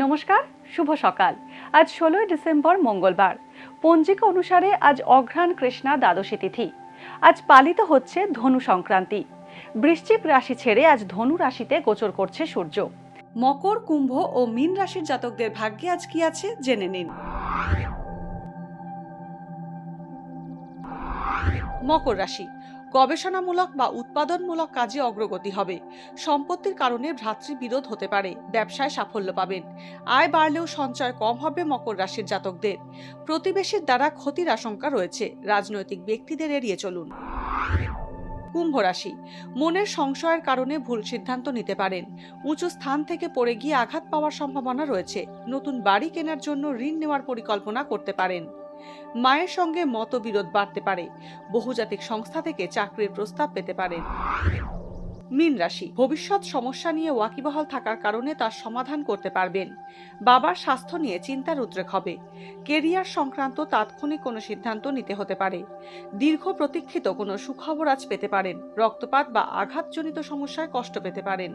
নমস্কার, শুভ সকাল। আজ 16ই ডিসেম্বর মঙ্গলবার। পঞ্জিকা অনুসারে আজ অঘ্রাণ কৃষ্ণা দ্বাদশী তিথি। আজ পালিত হচ্ছে ধনু সংক্রান্তি। বৃশ্চিক রাশি ছেড়ে আজ ধনু রাশিতে গোচর করছে সূর্য। মকর, কুম্ভ ও মীন রাশির জাতকদের ভাগ্যে আজ কি আছে জেনে নিন। মকর রাশি, গবেষণামূলক বা উৎপাদনমূলক কাজে অগ্রগতি হবে। সম্পত্তির কারণে ভ্রাতৃবিরোধ হতে পারে। ব্যবসায় সাফল্য পাবেন। আয় বাড়লেও সঞ্চয় কম হবে মকর রাশির জাতকদের। প্রতিবেশীর দ্বারা ক্ষতির আশঙ্কা রয়েছে। রাজনৈতিক ব্যক্তিদের এড়িয়ে চলুন। কুম্ভ রাশি, মনের সংশয়ের কারণে ভুল সিদ্ধান্ত নিতে পারেন। উঁচু স্থান থেকে পড়ে গিয়ে আঘাত পাওয়ার সম্ভাবনা রয়েছে। নতুন বাড়ি কেনার জন্য ঋণ নেওয়ার পরিকল্পনা করতে পারেন। মায়ের সঙ্গে মতবিরোধ বাড়তে পারে। বহুজাতিক সংস্থা থেকে চাকরির প্রস্তাব পেতে পারেন। মীন রাশি, ভবিষ্যৎ সমস্যা নিয়ে ওয়াকিবহাল থাকার কারণে তার সমাধান করতে পারবেন। বাবার স্বাস্থ্য নিয়ে চিন্তার উদ্রেক হবে। কেরিয়ার সংক্রান্ত তাৎক্ষণিক কোনো সিদ্ধান্ত নিতে হতে পারে। দীর্ঘ প্রতীক্ষিত কোনো সুখবর আজ পেতে পারেন। রক্তপাত বা আঘাতজনিত সমস্যায় কষ্ট পেতে পারেন।